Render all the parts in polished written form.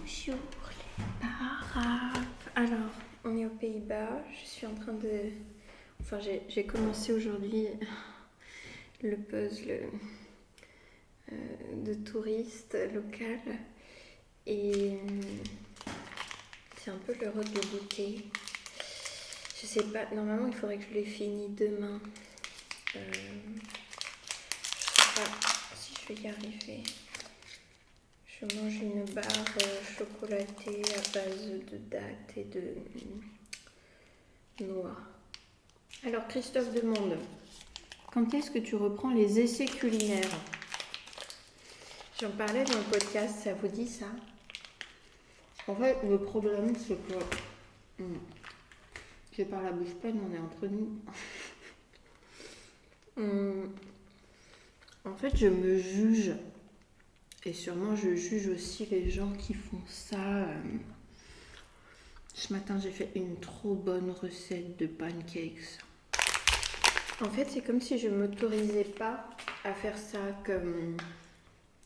Bonjour les paraphes. Alors, on est aux Pays-Bas. Je suis en train de... Enfin, j'ai commencé aujourd'hui le puzzle de touristes local. Et c'est un peu l'heure de goûter. Je sais pas, normalement il faudrait que je l'ai fini demain. Je sais pas si je vais y arriver. Je mange une barre chocolatée à base de dattes et de noix. Alors Christophe demande, quand est-ce que tu reprends les essais culinaires? J'en parlais dans le podcast, ça vous dit ça? En fait, le problème c'est que... je parle la bouche pleine, on est entre nous. En fait, je me juge. Et sûrement, je juge aussi les gens qui font ça. Ce matin, j'ai fait une trop bonne recette de pancakes. En fait, c'est comme si je ne m'autorisais pas à faire ça, comme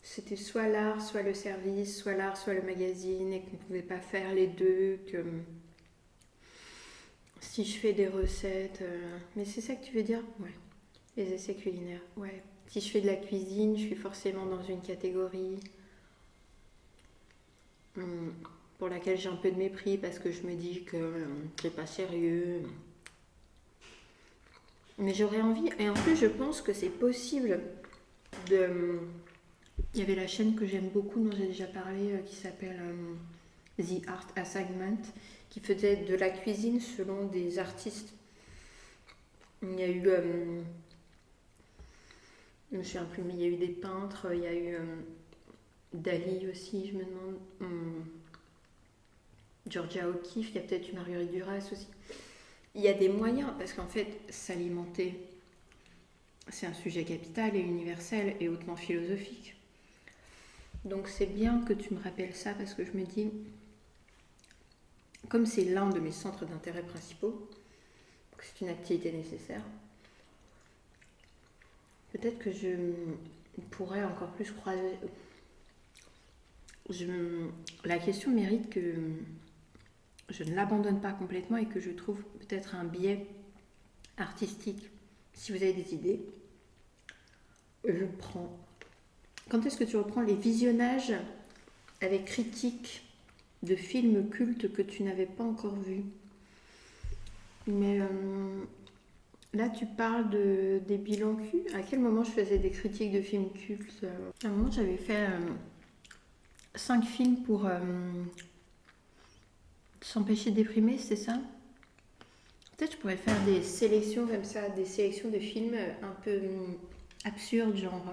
c'était soit l'art, soit le service, soit l'art, soit le magazine, et qu'on ne pouvait pas faire les deux, que si je fais des recettes... Mais c'est ça que tu veux dire? Ouais. Les essais culinaires, ouais. Si je fais de la cuisine, je suis forcément dans une catégorie pour laquelle j'ai un peu de mépris parce que je me dis que c'est pas sérieux. Mais j'aurais envie, et en plus je pense que c'est possible de... Il y avait la chaîne que j'aime beaucoup dont j'ai déjà parlé qui s'appelle The Art Assignment, qui faisait de la cuisine selon des artistes. Il y a eu... je me souviens plus, mais il y a eu des peintres, il y a eu Dali aussi, je me demande. Georgia O'Keeffe, il y a peut-être eu Marguerite Duras aussi. Il y a des moyens, parce qu'en fait, s'alimenter, c'est un sujet capital et universel et hautement philosophique. Donc c'est bien que tu me rappelles ça, parce que je me dis, comme c'est l'un de mes centres d'intérêt principaux, que c'est une activité nécessaire, peut-être que je pourrais encore plus croiser... La question mérite que je ne l'abandonne pas complètement et que je trouve peut-être un biais artistique. Si vous avez des idées, je prends. Quand est-ce que tu reprends les visionnages avec critique de films cultes que tu n'avais pas encore vus? Mais là, tu parles des bilans cul. À quel moment je faisais des critiques de films cultes? À un moment, j'avais fait 5 films pour s'empêcher de déprimer, c'est ça? Peut-être je pourrais faire des sélections comme ça, des sélections de films un peu absurdes, genre...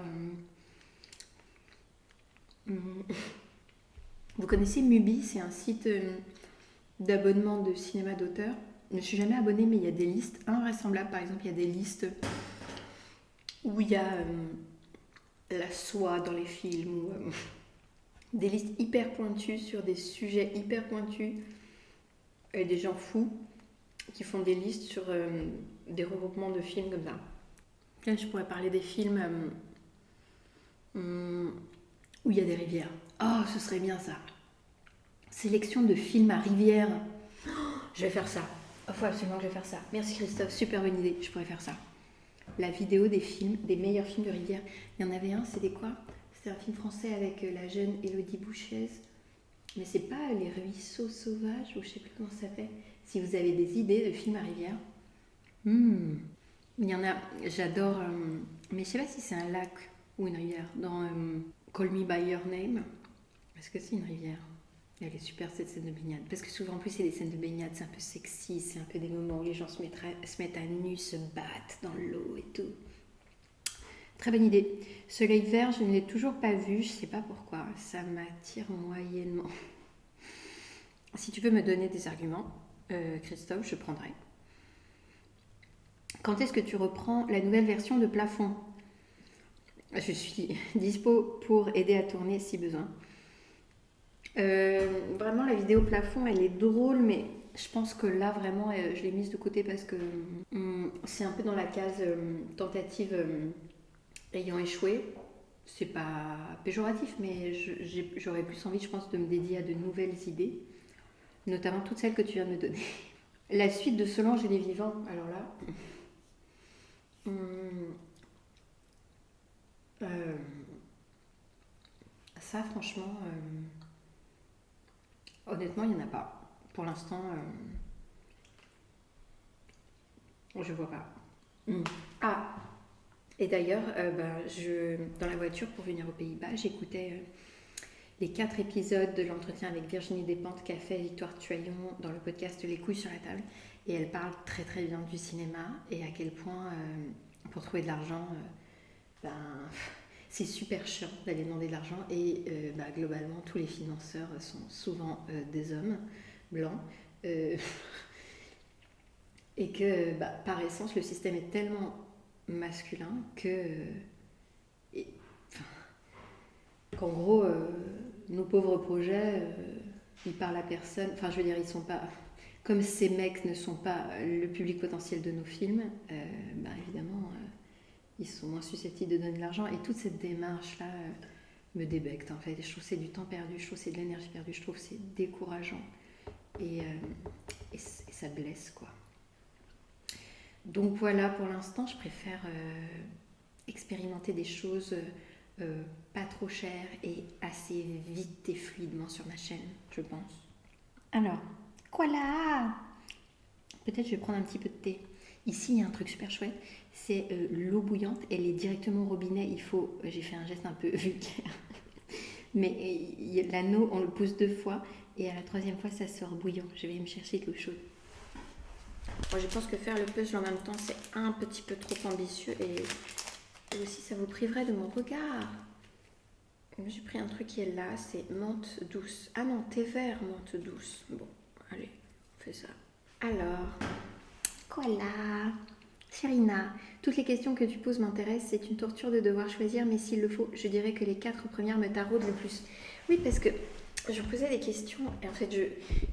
Vous connaissez Mubi, c'est un site d'abonnement de cinéma d'auteur. Je ne suis jamais abonnée, mais il y a des listes invraisemblables. Par exemple, il y a des listes où il y a la soie dans les films, ou des listes hyper pointues sur des sujets hyper pointus, et des gens fous qui font des listes sur des regroupements de films comme ça. Là, je pourrais parler des films où il y a des rivières. Oh, ce serait bien ça. Sélection de films à rivière. Oh, je vais faire ça. Il faut absolument que je vais faire ça. Merci Christophe, super bonne idée. Je pourrais faire ça. La vidéo des films, des meilleurs films de rivière. Il y en avait un, c'était quoi? C'était un film français avec la jeune Élodie Bouchez. Mais c'est pas Les Ruisseaux Sauvages, ou je sais plus comment ça s'appelle. Si vous avez des idées de films à rivière. Il y en a, j'adore, mais je sais pas si c'est un lac ou une rivière. Dans Call Me By Your Name, est-ce que c'est une rivière? Elle est super cette scène de baignade. Parce que souvent en plus c'est des scènes de baignade, c'est un peu sexy, c'est un peu des moments où les gens se mettent à nu, se battent dans l'eau et tout. Très bonne idée. Soleil vert, je ne l'ai toujours pas vu, je sais pas pourquoi, ça m'attire moyennement. Si tu veux me donner des arguments, Christophe, je prendrai. Quand est-ce que tu reprends la nouvelle version de Plafond? Je suis dispo pour aider à tourner si besoin. Vraiment, la vidéo Plafond, elle est drôle, mais je pense que là, vraiment, je l'ai mise de côté parce que c'est un peu dans la case tentative ayant échoué. c'est pas péjoratif, mais j'aurais plus envie, je pense, de me dédier à de nouvelles idées, notamment toutes celles que tu viens de me donner. La suite de Solange et les vivants, alors là, hum, euh, ça franchement, honnêtement, il n'y en a pas. Pour l'instant, je vois pas. Hum. Ah, et d'ailleurs, dans la voiture pour venir aux Pays-Bas, j'écoutais les 4 épisodes de l'entretien avec Virginie Despentes qu'a fait Victoire Tuaillon dans le podcast Les couilles sur la table. Et elle parle très très bien du cinéma et à quel point, pour trouver de l'argent, ben, c'est super chiant d'aller demander de l'argent. Et globalement, tous les financeurs sont souvent des hommes blancs. Et que par essence, le système est tellement masculin et, qu'en gros, nos pauvres projets, ils parlent à personne. Enfin, je veux dire, ils sont pas. Comme ces mecs ne sont pas le public potentiel de nos films, évidemment, ils sont moins susceptibles de donner de l'argent. Et toute cette démarche-là me débecte, en fait. Et je trouve que c'est du temps perdu, je trouve que c'est de l'énergie perdue, je trouve que c'est décourageant. Et ça blesse, quoi. Donc voilà, pour l'instant, je préfère expérimenter des choses pas trop chères et assez vite et fluidement sur ma chaîne, je pense. Alors, voilà. Peut-être je vais prendre un petit peu de thé. Ici, il y a un truc super chouette, c'est l'eau bouillante, elle est directement au robinet. J'ai fait un geste un peu vulgaire, mais l'anneau, on le pousse 2 fois, et à la 3e fois, ça sort bouillant. Je vais me chercher quelque chose. Moi, je pense que faire le puzzle en même temps, c'est un petit peu trop ambitieux, et aussi, ça vous priverait de mon regard. J'ai pris un truc qui est là, c'est menthe douce. Ah non, thé vert, menthe douce. Bon, allez, on fait ça. Alors, voilà. Chérina, toutes les questions que tu poses m'intéressent. C'est une torture de devoir choisir, mais s'il le faut, je dirais que les 4 premières me taraudent le plus. Oui, parce que je posais des questions, et en fait,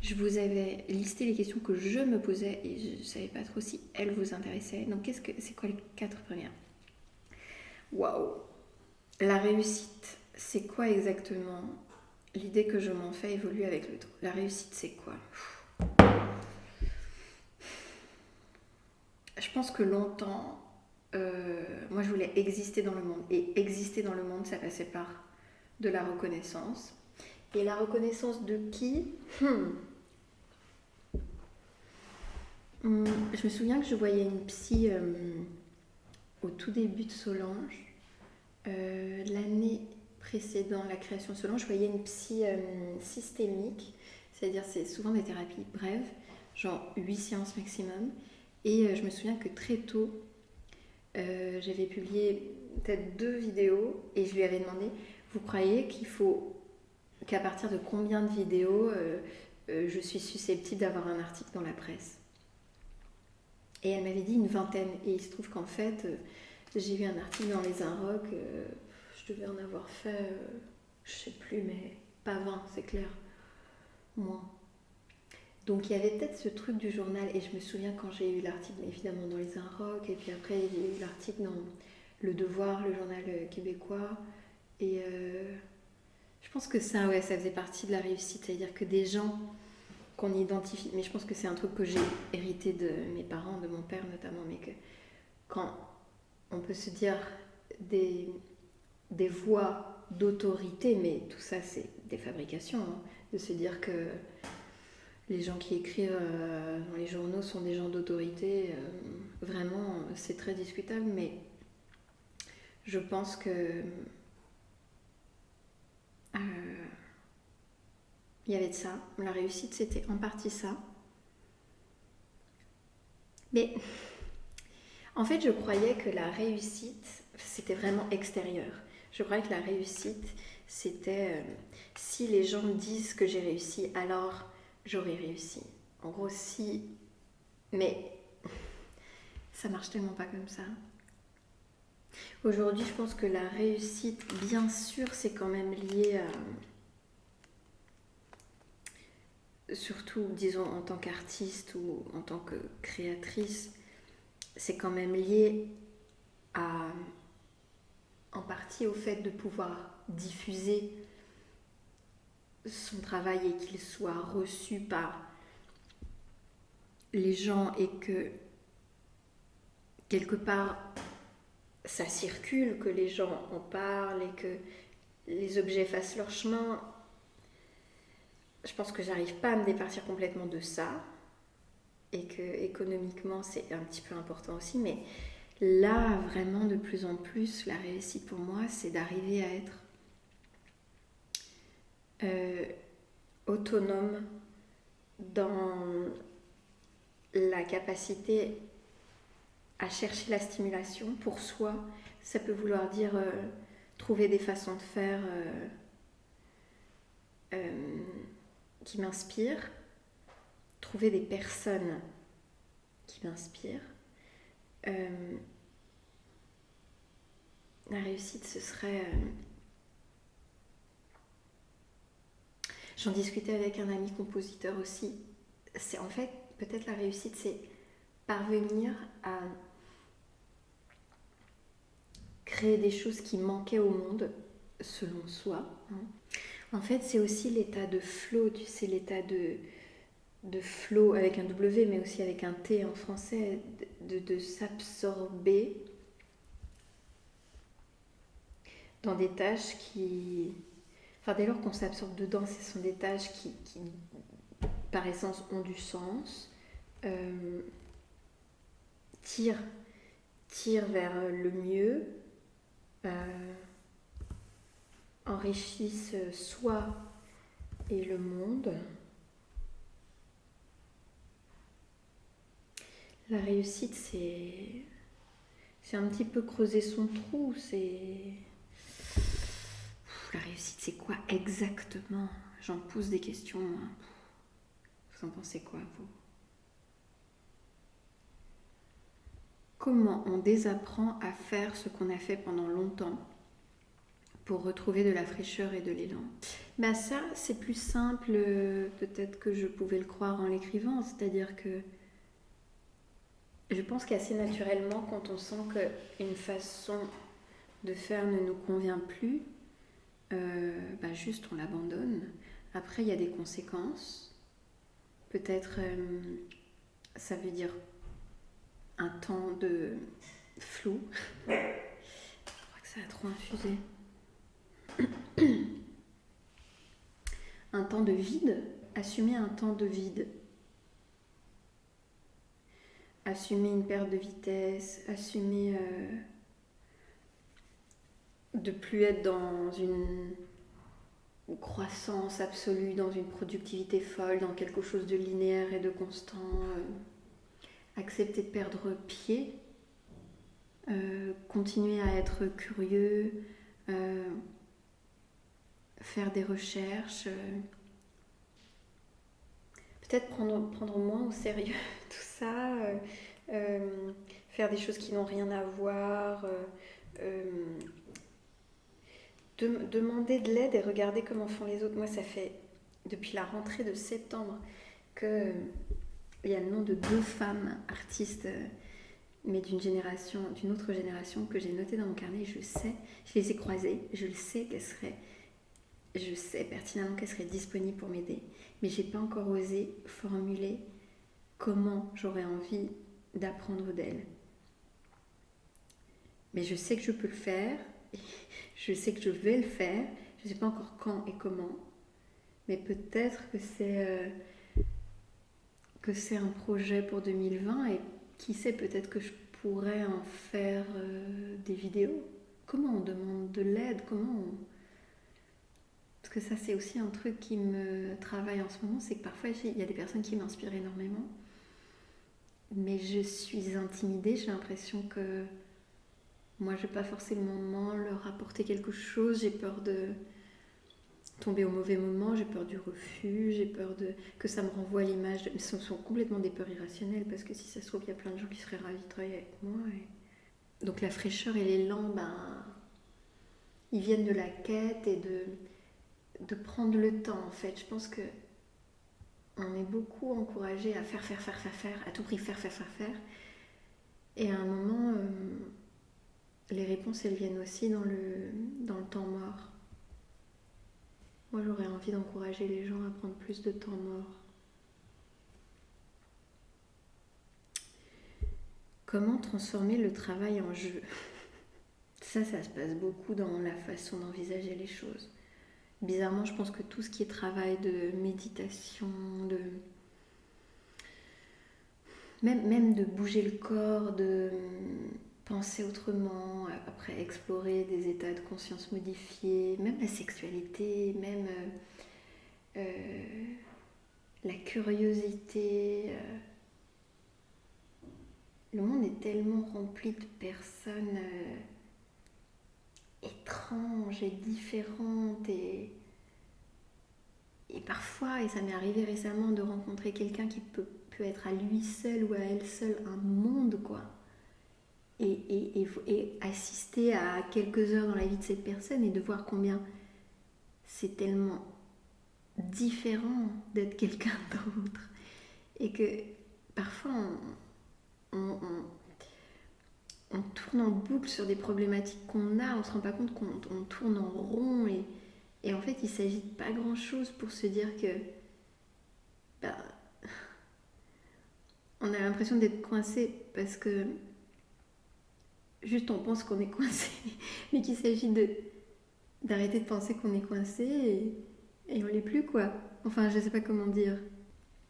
je vous avais listé les questions que je me posais, et je ne savais pas trop si elles vous intéressaient. Donc, c'est quoi les 4 premières? Waouh! La réussite, c'est quoi exactement? L'idée que je m'en fais évoluer avec le temps. La réussite, c'est quoi? Je pense que longtemps, moi je voulais exister dans le monde. Et exister dans le monde, ça passait par de la reconnaissance. Et la reconnaissance de qui? Je me souviens que je voyais une psy au tout début de Solange. L'année précédant la création de Solange, je voyais une psy systémique. C'est-à-dire c'est souvent des thérapies brèves, genre 8 séances maximum. Et je me souviens que très tôt, j'avais publié peut-être 2 vidéos et je lui avais demandé, vous croyez qu'à partir de combien de vidéos je suis susceptible d'avoir un article dans la presse? Et elle m'avait dit une vingtaine. Et il se trouve qu'en fait, j'ai eu un article dans Les Inrocks, je devais en avoir fait, je sais plus, mais pas 20, c'est clair, moins. Donc il y avait peut-être ce truc du journal, et je me souviens quand j'ai eu l'article évidemment dans Les Inrocks, et puis après il y a eu l'article dans Le Devoir, le journal québécois, et je pense que ça faisait partie de la réussite, c'est-à-dire que des gens qu'on identifie, mais je pense que c'est un truc que j'ai hérité de mes parents, de mon père notamment, mais que quand on peut se dire des voix d'autorité, mais tout ça c'est des fabrications, hein, de se dire que les gens qui écrivent dans les journaux sont des gens d'autorité, vraiment, c'est très discutable, mais je pense que il y avait de ça. La réussite, c'était en partie ça. Mais en fait, je croyais que la réussite, c'était vraiment extérieur. Je croyais que la réussite, c'était si les gens me disent que j'ai réussi, alors j'aurais réussi. En gros, si... Mais ça marche tellement pas comme ça. Aujourd'hui, je pense que la réussite, bien sûr, c'est quand même lié à... Surtout, disons, en tant qu'artiste ou en tant que créatrice, c'est quand même lié à en partie au fait de pouvoir diffuser son travail et qu'il soit reçu par les gens et que quelque part ça circule, que les gens en parlent et que les objets fassent leur chemin. Je pense que j'arrive pas à me départir complètement de ça et que économiquement c'est un petit peu important aussi, mais là vraiment de plus en plus la réussite pour moi c'est d'arriver à être autonome dans la capacité à chercher la stimulation pour soi. Ça peut vouloir dire trouver des façons de faire qui m'inspirent, trouver des personnes qui m'inspirent. La réussite, ce serait... J'en discutais avec un ami compositeur aussi. C'est en fait, peut-être la réussite, c'est parvenir à créer des choses qui manquaient au monde, selon soi. En fait, c'est aussi l'état de flow, tu sais, l'état de flow avec un W, mais aussi avec un T en français, de s'absorber dans des tâches qui... Enfin, dès lors qu'on s'absorbe dedans, ce sont des tâches qui par essence, ont du sens, tirent vers le mieux, enrichissent soi et le monde. La réussite, c'est un petit peu creuser son trou. La réussite, c'est quoi exactement? J'en pose des questions. Vous en pensez quoi, vous? Comment on désapprend à faire ce qu'on a fait pendant longtemps pour retrouver de la fraîcheur et de l'élan? Ben ça, c'est plus simple peut-être que je pouvais le croire en l'écrivant. C'est-à-dire que je pense qu'assez naturellement, quand on sent qu'une façon de faire ne nous convient plus, juste on l'abandonne. Après, il y a des conséquences. Peut-être ça veut dire un temps de flou. Je crois que ça a trop infusé. Un temps de vide. Assumer un temps de vide. Assumer une perte de vitesse. Assumer de plus être dans une croissance absolue, dans une productivité folle, dans quelque chose de linéaire et de constant. Accepter de perdre pied, continuer à être curieux, faire des recherches, peut-être prendre moins au sérieux tout ça, faire des choses qui n'ont rien à voir, demander de l'aide et regarder comment font les autres. Moi, ça fait depuis la rentrée de septembre que il y a le nom de 2 femmes artistes, mais d'une autre génération que j'ai noté dans mon carnet. Je les ai croisées, je sais pertinemment qu'elles seraient disponibles pour m'aider, mais j'ai pas encore osé formuler comment j'aurais envie d'apprendre d'elles. Mais je sais que je peux le faire, je sais que je vais le faire, je sais pas encore quand et comment, mais peut-être que c'est un projet pour 2020 et qui sait, peut-être que je pourrais en faire des vidéos. Comment on demande de l'aide? Parce que ça, c'est aussi un truc qui me travaille en ce moment, c'est que parfois il y a des personnes qui m'inspirent énormément, mais je suis intimidée, j'ai l'impression que moi je vais pas forcément leur apporter quelque chose, j'ai peur de tomber au mauvais moment, j'ai peur du refus, j'ai peur que ça me renvoie à l'image. Ce sont complètement des peurs irrationnelles, parce que si ça se trouve, il y a plein de gens qui seraient ravis de travailler avec moi. Donc la fraîcheur et l'élan, ils viennent de la quête et de prendre le temps, en fait. Je pense que on est beaucoup encouragé à faire, à tout prix faire. Et à un moment, les réponses, elles viennent aussi dans le temps mort. Moi, j'aurais envie d'encourager les gens à prendre plus de temps mort. Comment transformer le travail en jeu? Ça se passe beaucoup dans la façon d'envisager les choses. Bizarrement, je pense que tout ce qui est travail de méditation, même de bouger le corps, de penser autrement, après explorer des états de conscience modifiés, même la sexualité, même la curiosité. Le monde est tellement rempli de personnes étranges et différentes et parfois, et ça m'est arrivé récemment de rencontrer quelqu'un qui peut être à lui seul ou à elle seule un monde, quoi. Et assister à quelques heures dans la vie de cette personne et de voir combien c'est tellement différent d'être quelqu'un d'autre. Et que parfois on tourne en boucle sur des problématiques qu'on a, on se rend pas compte qu'on tourne en rond et en fait il s'agit de pas grand chose pour se dire que on a l'impression d'être coincé parce que juste on pense qu'on est coincé, mais qu'il s'agit d'arrêter de penser qu'on est coincé et on l'est plus, quoi. Enfin, je sais pas comment dire.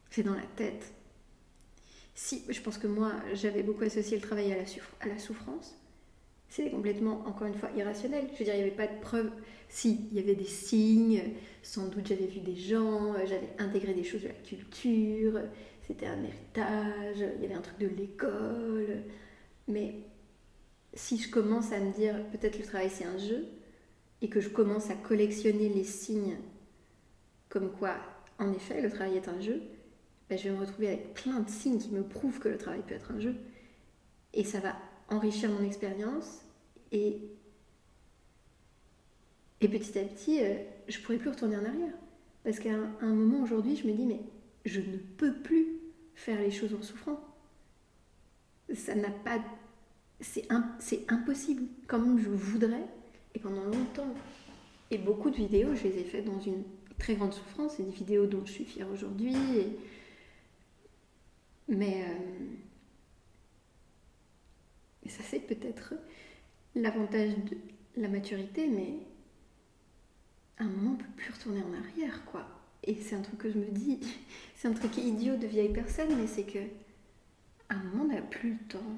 C'est dans la tête. Si, je pense que moi, j'avais beaucoup associé le travail à la souffrance. C'est complètement, encore une fois, irrationnel. Je veux dire, il n'y avait pas de preuves. Si, il y avait des signes. Sans doute, j'avais vu des gens. J'avais intégré des choses de la culture. C'était un héritage. Il y avait un truc de l'école. Mais si je commence à me dire, peut-être le travail, c'est un jeu, et que je commence à collectionner les signes comme quoi, en effet, le travail est un jeu, je vais me retrouver avec plein de signes qui me prouvent que le travail peut être un jeu. Et ça va enrichir mon expérience. Et petit à petit, je ne pourrai plus retourner en arrière. Parce qu'à un moment aujourd'hui, je me dis, mais je ne peux plus faire les choses en souffrant. Ça n'a pas... C'est impossible, comme je voudrais. Et pendant longtemps, et beaucoup de vidéos, je les ai faites dans une très grande souffrance. C'est des vidéos dont je suis fière aujourd'hui. Mais ça, c'est peut-être l'avantage de la maturité, mais à un moment, on ne peut plus retourner en arrière, quoi. Et c'est un truc que je me dis, c'est un truc idiot de vieille personne, mais c'est que à un moment, on n'a plus le temps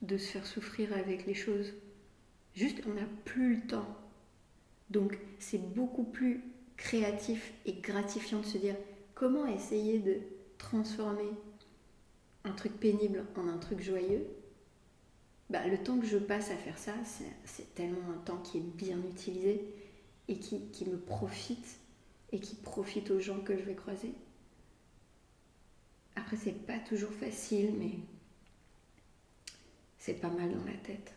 de se faire souffrir avec les choses. Juste, on n'a plus le temps. Donc, c'est beaucoup plus créatif et gratifiant de se dire comment essayer de transformer un truc pénible en un truc joyeux. Le temps que je passe à faire ça, c'est tellement un temps qui est bien utilisé et qui me profite et qui profite aux gens que je vais croiser. Après, c'est pas toujours facile, mais c'est pas mal dans la tête.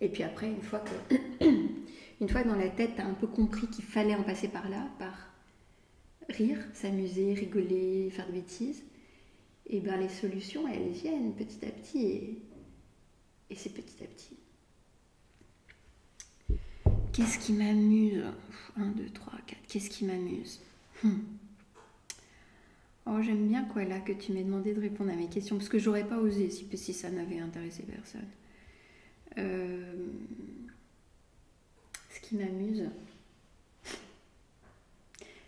Et puis après, une fois que dans la tête, t'as un peu compris qu'il fallait en passer par là, par rire, s'amuser, rigoler, faire des bêtises, et les solutions, elles viennent petit à petit, et c'est petit à petit. Qu'est-ce qui m'amuse ? 1, 2, 3, 4, qu'est-ce qui m'amuse ? Oh, j'aime bien là que tu m'aies demandé de répondre à mes questions, parce que j'aurais pas osé si ça n'avait intéressé personne. Ce qui m'amuse,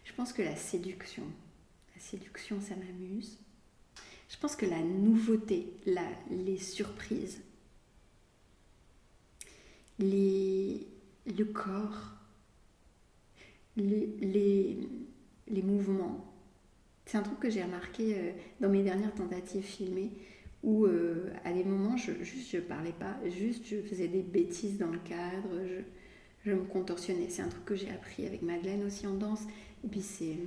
je pense que la séduction, ça m'amuse. Je pense que la nouveauté, les surprises, le corps, les mouvements, c'est un truc que j'ai remarqué dans mes dernières tentatives filmées où à des moments je parlais pas, juste je faisais des bêtises dans le cadre, je me contorsionnais. C'est un truc que j'ai appris avec Madeleine aussi en danse. Et puis c'est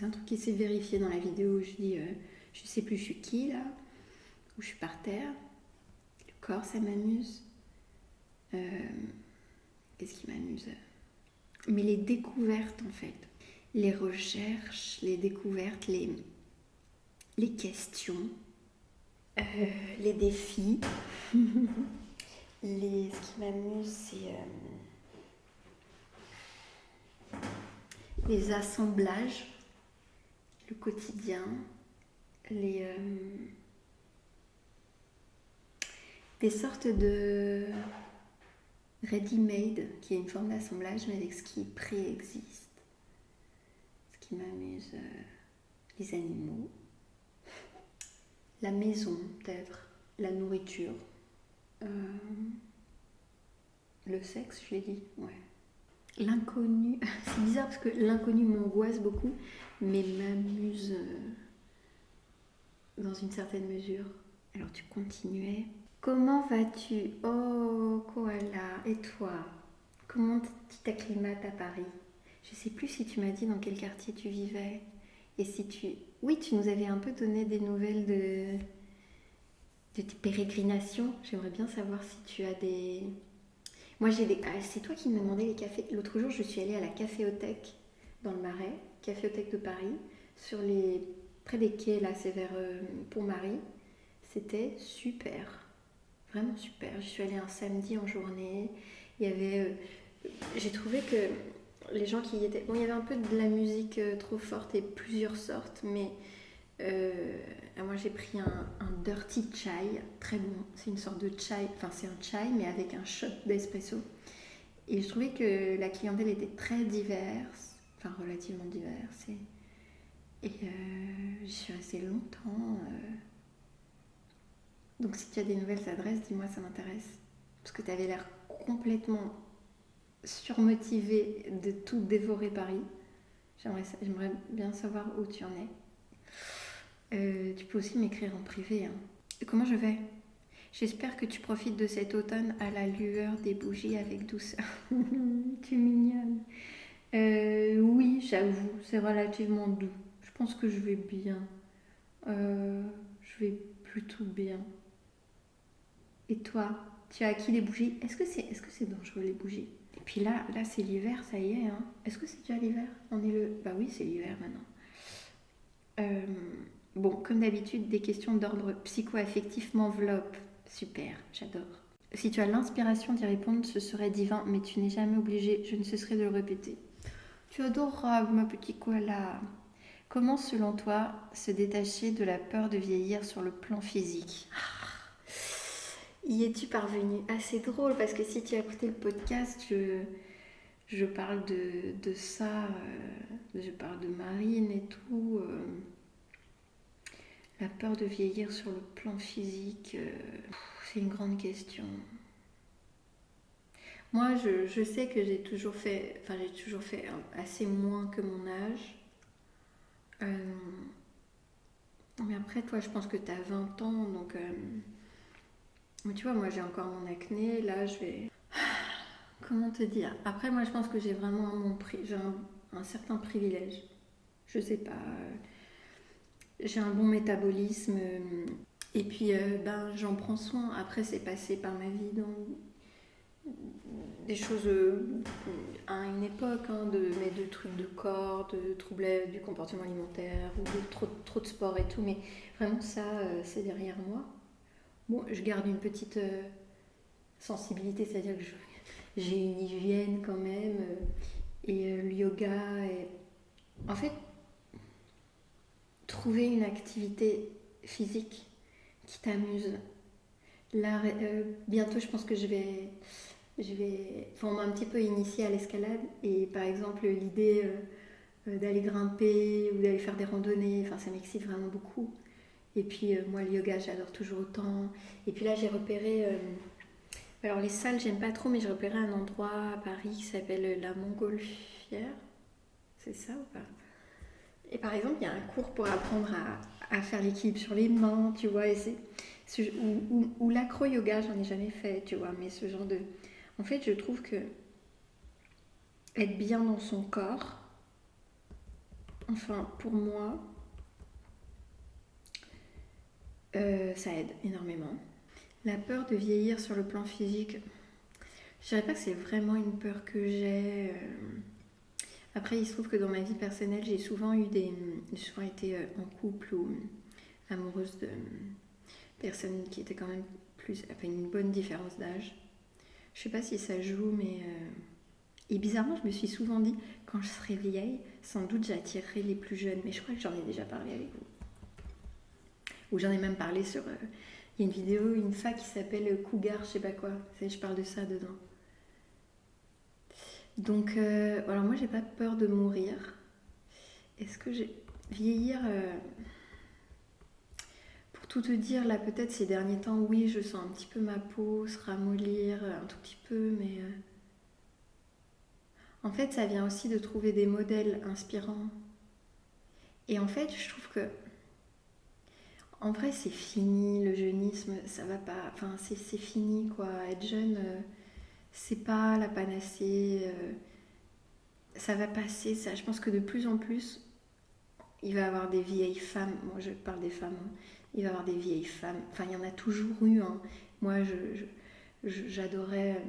un truc qui s'est vérifié dans la vidéo où je dis je sais plus je suis qui là, où je suis par terre. Le corps, ça m'amuse. Qu'est-ce qui m'amuse ? Mais les découvertes en fait, les recherches, les découvertes, les questions. Les défis. Ce qui m'amuse, c'est les assemblages, le quotidien, des sortes de ready-made, qui est une forme d'assemblage, mais avec ce qui préexiste. Ce qui m'amuse, les animaux, la maison peut-être, la nourriture, le sexe, je l'ai dit, ouais. L'inconnu, c'est bizarre parce que l'inconnu m'angoisse beaucoup, mais m'amuse dans une certaine mesure. Alors tu continuais. Comment vas-tu? Oh, koala. Et toi? Comment tu t'acclimates à Paris? Je sais plus si tu m'as dit dans quel quartier tu vivais. Et si tu... Oui, tu nous avais un peu donné des nouvelles de tes pérégrinations. J'aimerais bien savoir si tu as des... Moi, c'est toi qui me demandais les cafés. L'autre jour, je suis allée à la Caféothèque dans le Marais, Caféothèque de Paris, près des quais, là, c'est vers Pont-Marie. C'était super, vraiment super. Je suis allée un samedi en journée. Il y avait... j'ai trouvé que les gens qui y étaient... Bon, il y avait un peu de la musique trop forte et plusieurs sortes, mais... moi j'ai pris un dirty chai, très bon. C'est une sorte de chai, enfin c'est un chai mais avec un shot d'espresso. Et je trouvais que la clientèle était très diverse, enfin relativement diverse. Et j'y suis restée longtemps. Donc si tu as des nouvelles adresses, dis-moi, ça m'intéresse. Parce que tu avais l'air complètement surmotivée de tout dévorer Paris. J'aimerais bien savoir où tu en es. Tu peux aussi m'écrire en privé. Hein. Comment je vais? J'espère que tu profites de cet automne à la lueur des bougies avec douceur. Tu es mignonne. Oui, j'avoue, c'est relativement doux. Je pense que je vais bien. Je vais plutôt bien. Et toi, tu as acquis les bougies? Est-ce que c'est dangereux les bougies? Et puis là c'est l'hiver, ça y est. Hein. Est-ce que c'est déjà l'hiver? Bah oui, c'est l'hiver maintenant. Bon, comme d'habitude, des questions d'ordre psycho-affectif m'enveloppent. Super, j'adore. Si tu as l'inspiration d'y répondre, ce serait divin, mais tu n'es jamais obligé, je ne cesserai de le répéter. Tu es adorable, ma petite koala. Comment, selon toi, se détacher de la peur de vieillir sur le plan physique? Y es-tu parvenue? Ah, c'est drôle, parce que si tu as écouté le podcast, je parle de ça, je parle de Marine et tout. La peur de vieillir sur le plan physique, c'est une grande question. Moi, je sais que j'ai toujours fait assez moins que mon âge. Mais après, toi, je pense que tu as 20 ans, donc... tu vois, moi, j'ai encore mon acné. Là, je vais... Comment te dire? Après, moi, je pense que j'ai vraiment j'ai un certain privilège. Je sais pas. J'ai un bon métabolisme. Et puis, j'en prends soin. Après, c'est passé par ma vie dans des choses à une époque, hein, mais de trucs de corps, de troubles du comportement alimentaire, ou de trop de sport et tout. Mais vraiment, ça, c'est derrière moi. Bon, je garde une petite sensibilité, c'est-à-dire que j'ai une hygiène quand même. Et le yoga. En fait, trouver une activité physique qui t'amuse. Là, bientôt, je pense que on m'a un petit peu initiée à l'escalade et par exemple l'idée d'aller grimper ou d'aller faire des randonnées, enfin ça m'excite vraiment beaucoup. Et puis moi le yoga j'adore toujours autant. Et puis là j'ai repéré, alors les salles j'aime pas trop, mais j'ai repéré un endroit à Paris qui s'appelle la Montgolfière. C'est ça ou pas? Et par exemple il y a un cours pour apprendre à faire l'équilibre sur les mains, tu vois, ou l'acro-yoga, j'en ai jamais fait, tu vois, mais ce genre de... En fait, je trouve que être bien dans son corps, enfin, pour moi, ça aide énormément. La peur de vieillir sur le plan physique, je dirais pas que c'est vraiment une peur que j'ai. Après, il se trouve que dans ma vie personnelle, j'ai souvent été en couple ou amoureuse personne qui était quand même une bonne différence d'âge. Je sais pas si ça joue, mais... Et bizarrement, je me suis souvent dit, quand je serai vieille, sans doute j'attirerai les plus jeunes. Mais je crois que j'en ai déjà parlé avec vous. Ou j'en ai même parlé sur... Il y a une vidéo, une fac qui s'appelle Cougar, je sais pas quoi. Je parle de ça dedans. Donc, alors moi, j'ai pas peur de mourir. Est-ce que j'ai... Vieillir... Pour tout te dire, là, peut-être ces derniers temps, oui, je sens un petit peu ma peau se ramollir, un tout petit peu, mais... En fait, ça vient aussi de trouver des modèles inspirants. Et en fait, je trouve que, en vrai, c'est fini, le jeunisme, ça va pas. Enfin, c'est fini, quoi. Être jeune, c'est pas la panacée. Ça va passer, ça. Je pense que de plus en plus, il va y avoir des vieilles femmes. Moi, je parle des femmes. Hein. Il va y avoir des vieilles femmes. Enfin, il y en a toujours eu. Hein. Moi, j'adorais.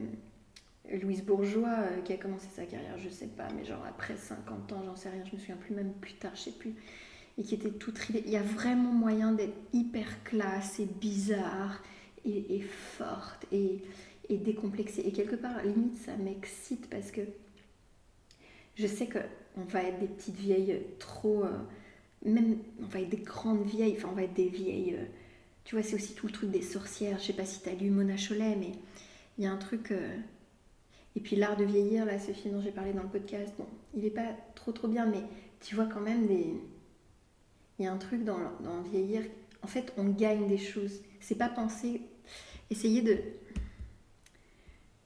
Louise Bourgeois qui a commencé sa carrière, je sais pas, mais genre après 50 ans, j'en sais rien, je me souviens plus, même plus tard, je sais plus, et qui était toute ridée. Il y a vraiment moyen d'être hyper classe et bizarre et forte et décomplexée. Et quelque part, limite, ça m'excite parce que je sais qu'on va être des petites vieilles trop... même, on va être des grandes vieilles, enfin, on va être des vieilles... tu vois, c'est aussi tout le truc des sorcières. Je sais pas si t'as lu Mona Chollet, mais il y a un truc... Et puis L'Art de vieillir, là, ce film dont j'ai parlé dans le podcast, bon, il est pas trop bien, mais tu vois quand même des... Il y a un truc dans vieillir, en fait, on gagne des choses. C'est pas penser, essayer de...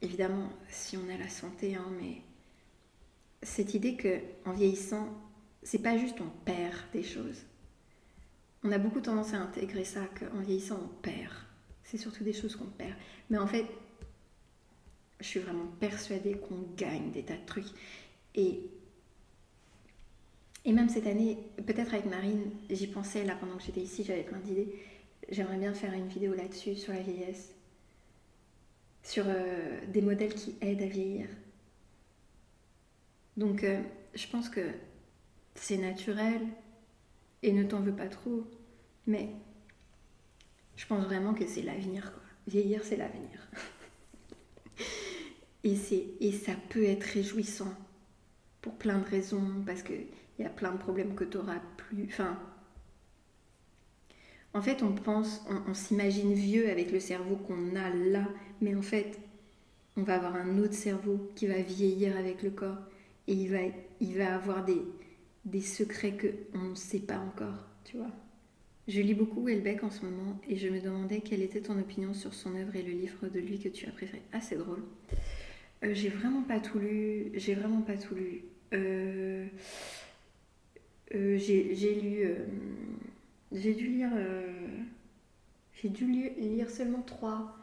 Évidemment, si on a la santé, hein, mais cette idée que en vieillissant, c'est pas juste on perd des choses. On a beaucoup tendance à intégrer ça, qu'en vieillissant, on perd. C'est surtout des choses qu'on perd. Mais en fait, je suis vraiment persuadée qu'on gagne des tas de trucs. Et même cette année, peut-être avec Marine, j'y pensais là pendant que j'étais ici, j'avais plein d'idées. J'aimerais bien faire une vidéo là-dessus, sur la vieillesse. Sur des modèles qui aident à vieillir. Donc je pense que c'est naturel et ne t'en veux pas trop. Mais je pense vraiment que c'est l'avenir, quoi. Vieillir, c'est l'avenir. Et ça peut être réjouissant pour plein de raisons, parce qu'il y a plein de problèmes que tu n'auras plus. Enfin, en fait, on s'imagine vieux avec le cerveau qu'on a là, mais en fait, on va avoir un autre cerveau qui va vieillir avec le corps et il va avoir des secrets qu'on ne sait pas encore, tu vois. Je lis beaucoup Houellebecq en ce moment et je me demandais quelle était ton opinion sur son œuvre et le livre de lui que tu as préféré. Ah, c'est drôle. J'ai vraiment pas tout lu. J'ai lu. J'ai dû lire seulement 3.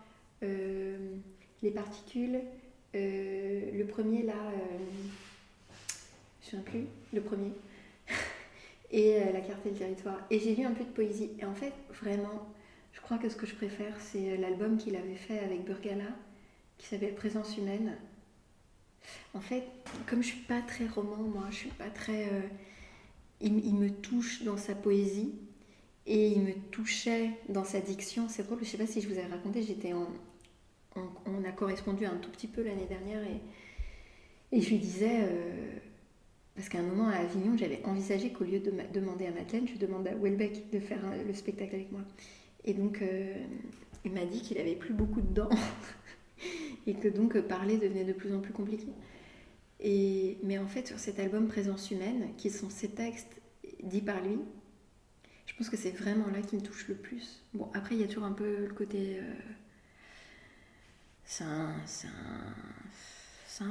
Les particules. Le premier là. Je ne sais plus. Le premier. Et la carte et le territoire. Et j'ai lu un peu de poésie. Et en fait, vraiment, je crois que ce que je préfère, c'est l'album qu'il avait fait avec Burgala, qui s'appelle Présence humaine. En fait, comme je suis pas très roman, moi, je suis pas très... il me touche dans sa poésie et il me touchait dans sa diction. C'est drôle, je sais pas si je vous avais raconté, on a correspondu un tout petit peu l'année dernière et je lui disais... parce qu'à un moment à Avignon, j'avais envisagé qu'au lieu de demander à Madeleine, je demande à Houellebecq de faire le spectacle avec moi. Et donc, il m'a dit qu'il avait plus beaucoup de dents et que donc parler devenait de plus en plus compliqué. Mais en fait, sur cet album Présence humaine, qui sont ces textes dits par lui, je pense que c'est vraiment là qui me touche le plus. Bon, après, il y a toujours un peu le côté... c'est un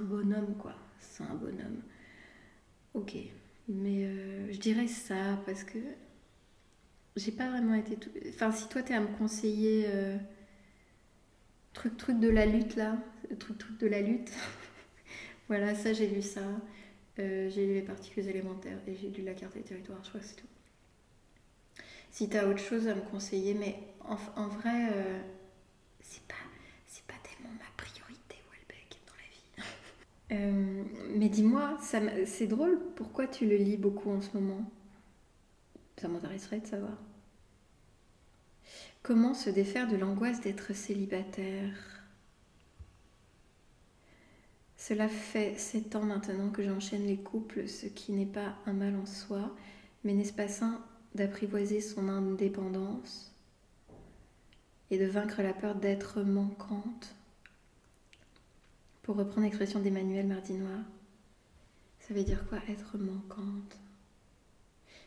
bonhomme, quoi. C'est un bonhomme. Ok, mais je dirais ça parce que j'ai pas vraiment été... Enfin, si toi t'es à me conseiller truc de la lutte là, truc de la lutte, voilà, ça j'ai lu ça. J'ai lu les particules élémentaires et j'ai lu la carte des territoires, je crois que c'est tout. Si t'as autre chose à me conseiller, mais en vrai, c'est pas tellement ma priorité, Houellebecq, dans la vie. Mais dis-moi, c'est drôle, pourquoi tu le lis beaucoup en ce moment? Ça m'intéresserait de savoir. Comment se défaire de l'angoisse d'être célibataire? Cela fait 7 ans maintenant que j'enchaîne les couples, ce qui n'est pas un mal en soi, mais n'est-ce pas sain d'apprivoiser son indépendance et de vaincre la peur d'être manquante? Pour reprendre l'expression d'Emmanuel Mardi Noir, ça veut dire quoi être manquante?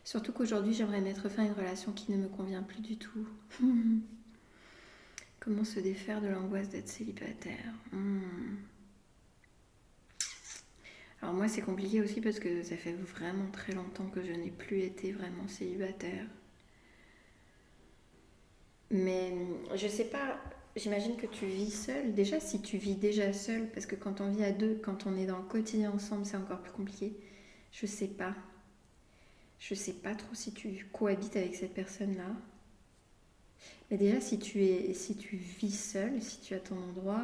Surtout qu'aujourd'hui, j'aimerais mettre fin à une relation qui ne me convient plus du tout. Comment se défaire de l'angoisse d'être célibataire? Alors moi, c'est compliqué aussi parce que ça fait vraiment très longtemps que je n'ai plus été vraiment célibataire. Mais je sais pas, j'imagine que tu vis seule. Déjà, si tu vis déjà seule, parce que quand on vit à deux, quand on est dans le quotidien ensemble, c'est encore plus compliqué. Je sais pas. Je sais pas trop si tu cohabites avec cette personne-là. Mais déjà, si tu vis seule, si tu as ton endroit,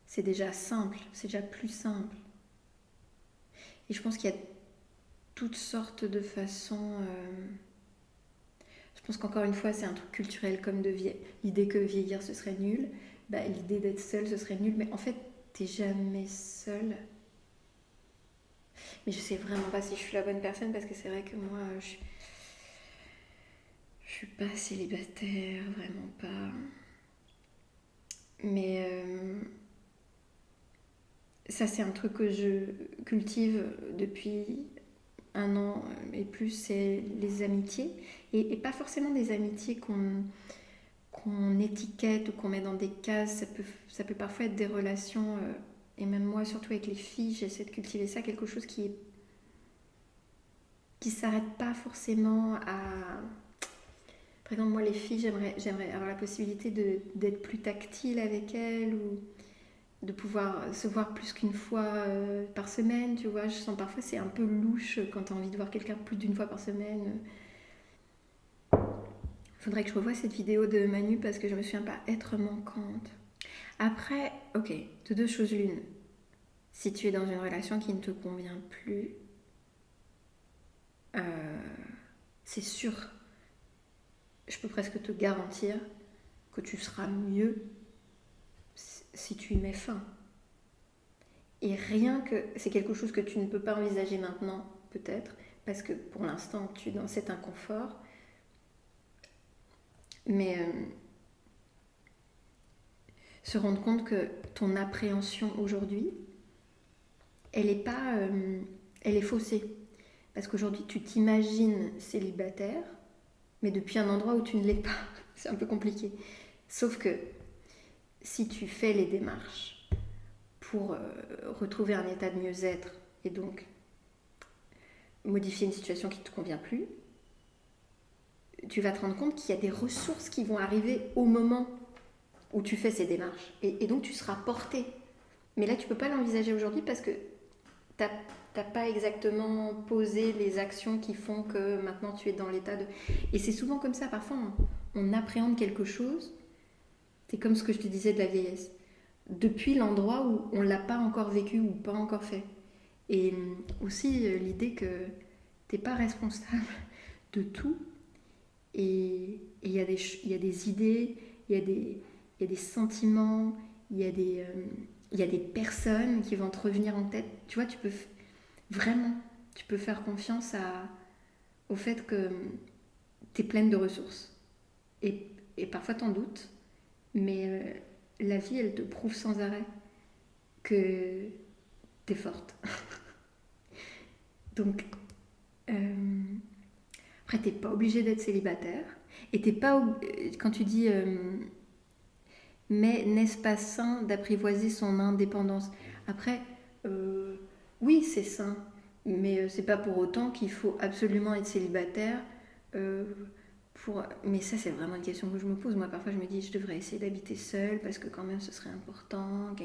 c'est déjà simple, c'est déjà plus simple. Et je pense qu'il y a toutes sortes de façons. Je pense qu'encore une fois, c'est un truc culturel comme l'idée que vieillir ce serait nul. L'idée d'être seule ce serait nul. Mais en fait, t'es jamais seule. Mais je sais vraiment pas si je suis la bonne personne parce que c'est vrai que moi, je suis pas célibataire, vraiment pas. Mais ça, c'est un truc que je cultive depuis 1 an et plus, c'est les amitiés. Et pas forcément des amitiés qu'on étiquette ou qu'on met dans des cases. Ça peut parfois être des relations, et même moi, surtout avec les filles, j'essaie de cultiver ça, quelque chose qui s'arrête pas forcément à... Par exemple, moi, les filles, j'aimerais avoir la possibilité d'être plus tactile avec elles ou de pouvoir se voir plus qu'une fois par semaine, tu vois. Je sens parfois c'est un peu louche quand tu as envie de voir quelqu'un plus d'une fois par semaine. Faudrait que je revoie cette vidéo de Manu parce que je me souviens pas être manquante. Après, ok, de deux choses l'une. Si tu es dans une relation qui ne te convient plus, c'est sûr, je peux presque te garantir que tu seras mieux si tu y mets fin. Et rien que c'est quelque chose que tu ne peux pas envisager maintenant, peut-être, parce que pour l'instant tu es dans cet inconfort. Mais se rendre compte que ton appréhension aujourd'hui, elle est faussée. Parce qu'aujourd'hui tu t'imagines célibataire, mais depuis un endroit où tu ne l'es pas. C'est un peu compliqué. Sauf que si tu fais les démarches pour retrouver un état de mieux-être et donc modifier une situation qui ne te convient plus, tu vas te rendre compte qu'il y a des ressources qui vont arriver au moment où tu fais ces démarches. Et donc tu seras porté. Mais là, tu ne peux pas l'envisager aujourd'hui parce que tu n'as pas exactement posé les actions qui font que maintenant tu es dans l'état de... Et c'est souvent comme ça, parfois on appréhende quelque chose, c'est comme ce que je te disais de la vieillesse, depuis l'endroit où on ne l'a pas encore vécu ou pas encore fait. Et aussi l'idée que tu n'es pas responsable de tout. Et il y a des idées, il y a des sentiments, il y a des personnes qui vont te revenir en tête. Tu vois, tu peux faire confiance au fait que tu es pleine de ressources. Et parfois t'en doutes, mais la vie, elle te prouve sans arrêt que t'es forte. Donc, après, t'es pas obligé d'être célibataire. Et t'es pas... Quand tu dis... mais n'est-ce pas sain d'apprivoiser son indépendance? Après, oui, c'est sain. Mais c'est pas pour autant qu'il faut absolument être célibataire. Mais ça, c'est vraiment une question que je me pose. Moi, parfois, je me dis, je devrais essayer d'habiter seule parce que quand même, ce serait important.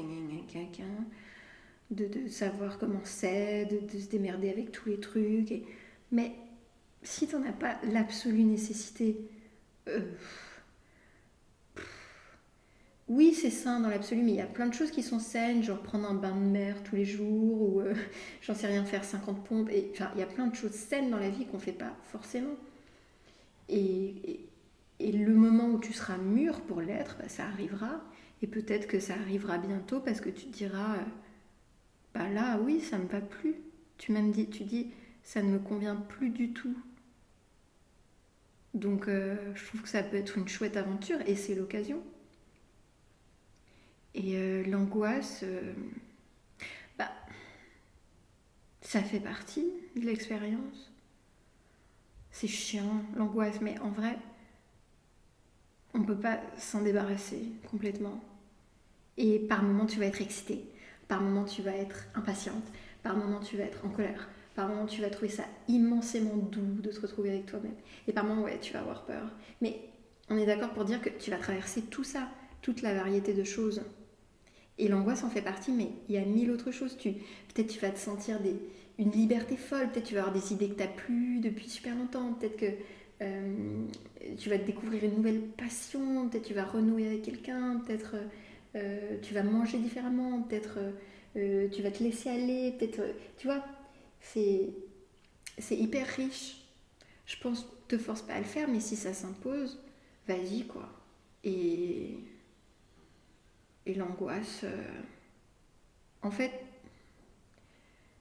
De savoir comment c'est, de se démerder avec tous les trucs. Mais si t'en as pas l'absolue nécessité, oui, c'est sain dans l'absolu, mais il y a plein de choses qui sont saines, genre prendre un bain de mer tous les jours, ou j'en sais rien, faire 50 pompes. Enfin, il y a plein de choses saines dans la vie qu'on fait pas forcément. Et le moment où tu seras mûr pour l'être, bah, ça arrivera. Et peut-être que ça arrivera bientôt parce que tu te diras, bah là, oui, ça me va plus. Tu dis, ça ne me convient plus du tout. Donc, je trouve que ça peut être une chouette aventure et c'est l'occasion. Et l'angoisse, bah, ça fait partie de l'expérience. C'est chiant, l'angoisse, mais en vrai, on ne peut pas s'en débarrasser complètement. Et par moments, tu vas être excitée. Par moments, tu vas être impatiente. Par moments, tu vas être en colère. Par moments, tu vas trouver ça immensément doux de te retrouver avec toi-même. Et par moments, ouais, tu vas avoir peur. Mais on est d'accord pour dire que tu vas traverser tout ça, toute la variété de choses. Et l'angoisse en fait partie, mais il y a mille autres choses. Peut-être tu vas te sentir une liberté folle. Peut-être tu vas avoir des idées que tu n'as plus depuis super longtemps. Peut-être que tu vas te découvrir une nouvelle passion. Peut-être tu vas renouer avec quelqu'un. Peut-être tu vas manger différemment. Peut-être tu vas te laisser aller. Peut-être, tu vois, c'est, c'est hyper riche. Je pense, te force pas à le faire, mais si ça s'impose, vas-y quoi. Et, et l'angoisse, en fait,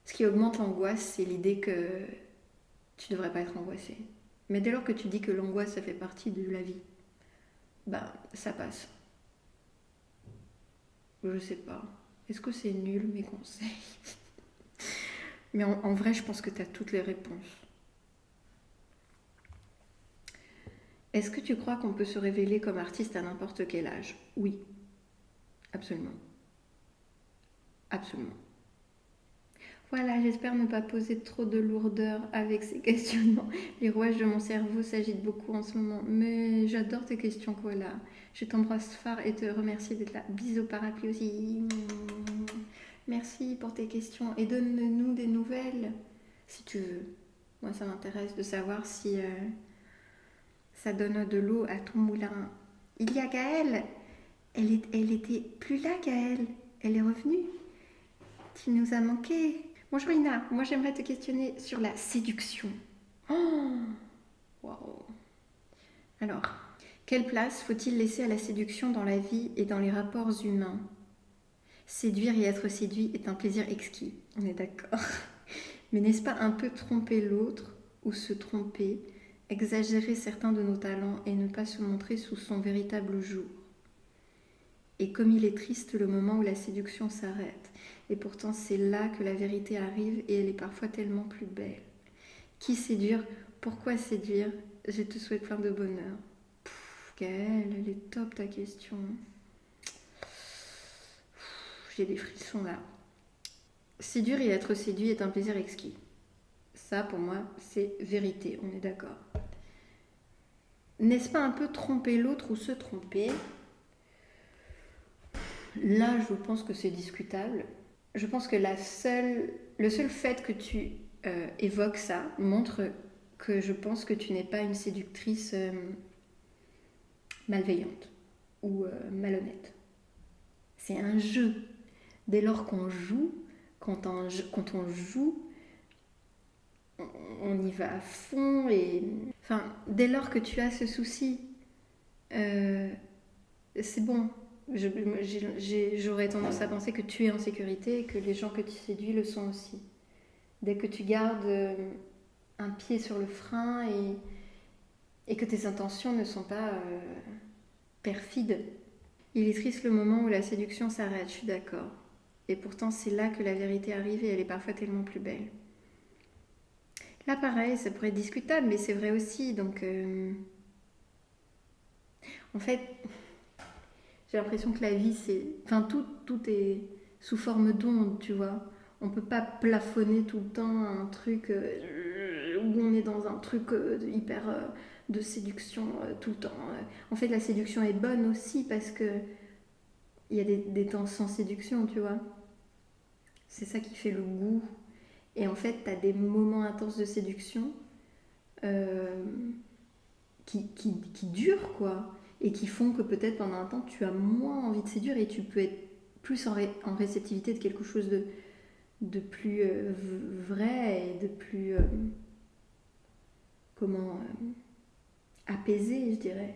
ce qui augmente l'angoisse, c'est l'idée que tu devrais pas être angoissé. Mais dès lors que tu dis que l'angoisse, ça fait partie de la vie, bah ça passe. Je sais pas. Est-ce que c'est nul mes conseils? Mais en vrai, je pense que tu as toutes les réponses. Est-ce que tu crois qu'on peut se révéler comme artiste à n'importe quel âge? Oui, absolument. Absolument. Voilà, j'espère ne pas poser trop de lourdeur avec ces questionnements. Les rouages de mon cerveau s'agitent beaucoup en ce moment. Mais j'adore tes questions, Koala. Je t'embrasse fort et te remercie d'être là. Bisous parapluie aussi. Merci pour tes questions. Et donne-nous des nouvelles, si tu veux. Moi, ça m'intéresse de savoir si ça donne de l'eau à ton moulin. Il y a Gaëlle. Elle était plus là, Gaëlle. Elle est revenue. Tu nous as manqué. Bonjour Ina, moi j'aimerais te questionner sur la séduction. Oh, waouh. Alors, quelle place faut-il laisser à la séduction dans la vie et dans les rapports humains? Séduire et être séduit est un plaisir exquis, on est d'accord. Mais n'est-ce pas un peu tromper l'autre ou se tromper, exagérer certains de nos talents et ne pas se montrer sous son véritable jour? Et comme il est triste le moment où la séduction s'arrête. Et pourtant c'est là que la vérité arrive et elle est parfois tellement plus belle. Qui séduire? Pourquoi séduire? Je te souhaite plein de bonheur. Gaëlle, elle est top ta question. J'ai des frissons là. Séduire et être séduit est un plaisir exquis. Ça pour moi c'est vérité, on est d'accord. N'est-ce pas un peu tromper l'autre ou se tromper? Là je pense que c'est discutable. Je pense que le seul fait que tu évoques ça montre que je pense que tu n'es pas une séductrice malveillante ou malhonnête. C'est un jeu. Dès lors qu'on joue, quand on joue, on y va à fond et enfin dès lors que tu as ce souci, euh, c'est bon. J'aurais tendance à penser que tu es en sécurité et que les gens que tu séduis le sont aussi. Dès que tu gardes un pied sur le frein et que tes intentions ne sont pas perfides. Il est triste le moment où la séduction s'arrête, je suis d'accord. Et pourtant, c'est là que la vérité arrive et elle est parfois tellement plus belle. Là, pareil, ça pourrait être discutable, mais c'est vrai aussi. Donc, en fait, j'ai l'impression que la vie, c'est. Enfin, tout est sous forme d'onde, tu vois. On peut pas plafonner tout le temps un truc où on est dans un truc hyper de séduction tout le temps. En fait, la séduction est bonne aussi parce que il y a des temps sans séduction, tu vois. C'est ça qui fait le goût. Et en fait, tu as des moments intenses de séduction euh, qui durent, quoi. Et qui font que peut-être pendant un temps, tu as moins envie de séduire et tu peux être plus en réceptivité de quelque chose de plus vrai et de plus. Comment. apaisé, je dirais.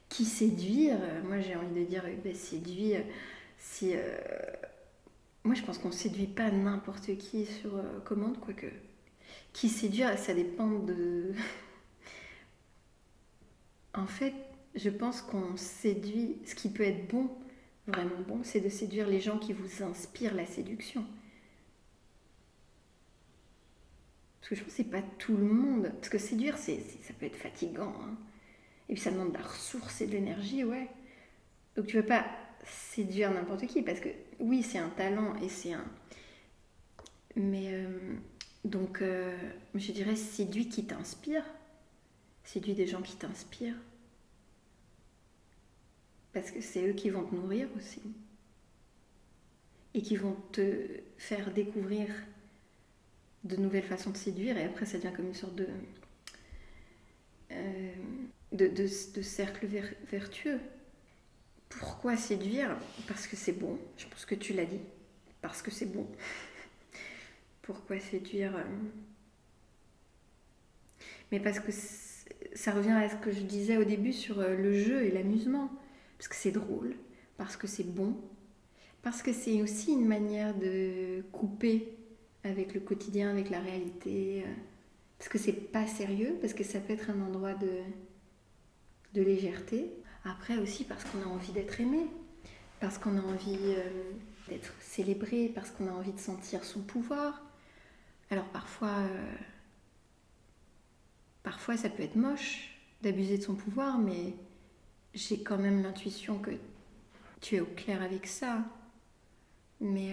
Qui séduire, moi j'ai envie de dire, séduire, c'est... moi je pense qu'on séduit pas n'importe qui sur commande, quoique. Qui séduire, ça dépend de... En fait, je pense qu'on séduit, ce qui peut être bon, vraiment bon, c'est de séduire les gens qui vous inspirent la séduction. Parce que je pense que c'est pas tout le monde. Parce que séduire, ça peut être fatigant. Hein. Et puis ça demande de la ressource et de l'énergie, ouais. Donc tu veux pas séduire n'importe qui, parce que oui, c'est un talent et c'est un... Mais donc, je dirais séduis qui t'inspire. Séduis des gens qui t'inspirent. Parce que c'est eux qui vont te nourrir aussi. Et qui vont te faire découvrir de nouvelles façons de séduire. Et après, ça devient comme une sorte de cercle vertueux. Pourquoi séduire? Parce que c'est bon. Je pense que tu l'as dit. Parce que c'est bon. Pourquoi séduire? Mais parce que ça revient à ce que je disais au début sur le jeu et l'amusement. Parce que c'est drôle. Parce que c'est bon. Parce que c'est aussi une manière de couper avec le quotidien, avec la réalité. Parce que c'est pas sérieux. Parce que ça peut être un endroit de légèreté. Après aussi parce qu'on a envie d'être aimé. Parce qu'on a envie d'être célébré. Parce qu'on a envie de sentir son pouvoir. Alors parfois ça peut être moche d'abuser de son pouvoir, mais j'ai quand même l'intuition que tu es au clair avec ça. Mais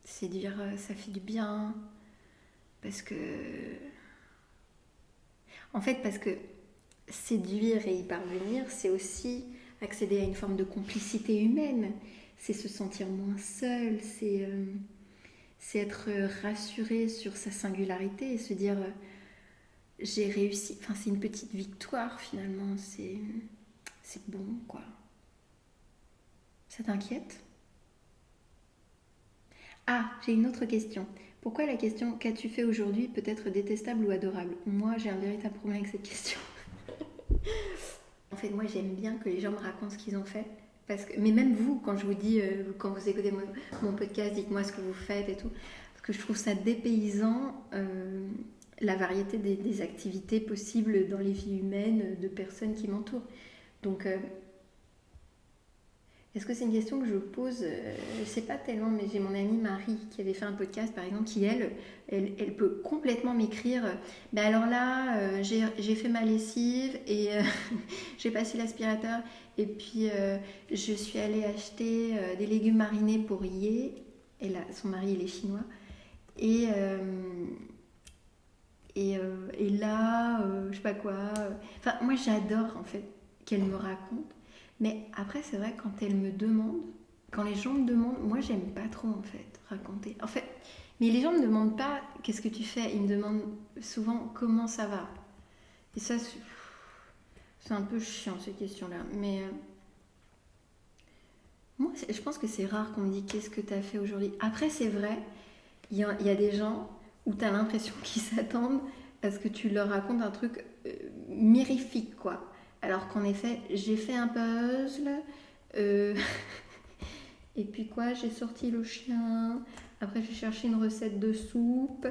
séduire, ça fait du bien. Parce que... En fait, parce que séduire et y parvenir, c'est aussi accéder à une forme de complicité humaine. C'est se sentir moins seul, c'est être rassuré sur sa singularité et se dire j'ai réussi. Enfin, c'est une petite victoire finalement, c'est bon quoi. Ça t'inquiète? Ah, j'ai une autre question. Pourquoi la question qu'as-tu fait aujourd'hui peut être détestable ou adorable? Moi, j'ai un véritable problème avec cette question. En fait, moi, j'aime bien que les gens me racontent ce qu'ils ont fait. Parce que, mais même vous, quand je vous dis, quand vous écoutez mon podcast, dites-moi ce que vous faites et tout. Parce que je trouve ça dépaysant, la variété des activités possibles dans les vies humaines de personnes qui m'entourent. Donc, est-ce que c'est une question que je pose? Je ne sais pas tellement, mais j'ai mon amie Marie qui avait fait un podcast, par exemple, qui, elle peut complètement m'écrire ben alors là, j'ai fait ma lessive et j'ai passé l'aspirateur et puis je suis allée acheter des légumes marinés pour Yé. Et là, son mari, il est chinois. Et, et là, je sais pas quoi. Enfin, moi, j'adore, en fait, qu'elle me raconte. Mais après, c'est vrai, quand elle me demande, quand les gens me demandent, moi, j'aime pas trop, en fait, raconter. En fait, mais les gens me demandent pas qu'est-ce que tu fais. Ils me demandent souvent comment ça va. Et ça, c'est un peu chiant, ces questions-là. Mais moi, je pense que c'est rare qu'on me dise qu'est-ce que tu as fait aujourd'hui. Après, c'est vrai, il y a des gens où tu as l'impression qu'ils s'attendent à ce que tu leur racontes un truc mirifique, quoi. Alors qu'en effet, j'ai fait un puzzle, euh, et puis quoi, j'ai sorti le chien, après j'ai cherché une recette de soupe,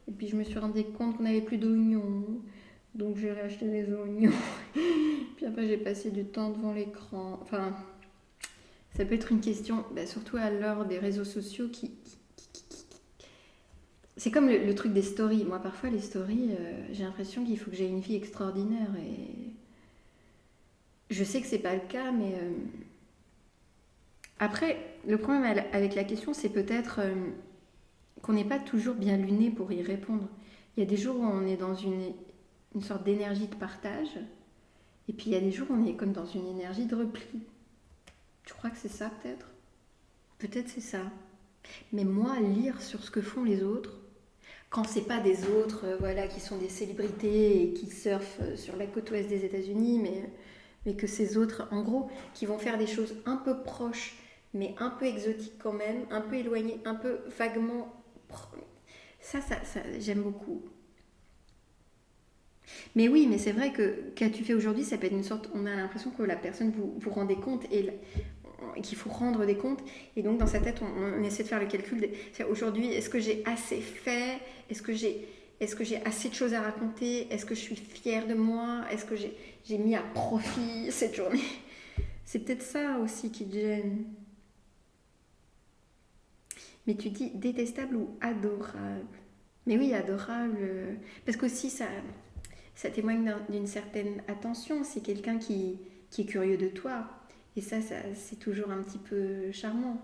et puis je me suis rendu compte qu'on n'avait plus d'oignons, donc j'ai acheté des oignons, puis après j'ai passé du temps devant l'écran. Enfin, ça peut être une question, surtout à l'heure des réseaux sociaux c'est comme le truc des stories. Moi, parfois, les stories, j'ai l'impression qu'il faut que j'ai une vie extraordinaire. Et je sais que c'est pas le cas, mais après, le problème avec la question, c'est peut-être qu'on n'est pas toujours bien luné pour y répondre. Il y a des jours où on est dans une sorte d'énergie de partage, et puis il y a des jours où on est comme dans une énergie de repli. Tu crois que c'est ça, peut-être? Peut-être c'est ça. Mais moi, lire sur ce que font les autres, quand c'est pas des autres voilà, qui sont des célébrités et qui surfent sur la côte ouest des États-Unis, mais que ces autres, en gros, qui vont faire des choses un peu proches, mais un peu exotiques quand même, un peu éloignées, un peu vaguement... Ça j'aime beaucoup. Mais oui, mais c'est vrai que qu'as-tu fait aujourd'hui, ça peut être une sorte. On a l'impression que la personne vous rend des comptes et qu'il faut rendre des comptes. Et donc, dans sa tête, on essaie de faire le calcul. Aujourd'hui, est-ce que j'ai assez fait? Est-ce que j'ai assez de choses à raconter? Est-ce que je suis fière de moi? Est-ce que j'ai mis à profit cette journée? C'est peut-être ça aussi qui te gêne. Mais tu dis détestable ou adorable? Mais oui, adorable. Parce qu'aussi, ça témoigne d'une certaine attention. C'est quelqu'un qui est curieux de toi. Et ça, c'est toujours un petit peu charmant.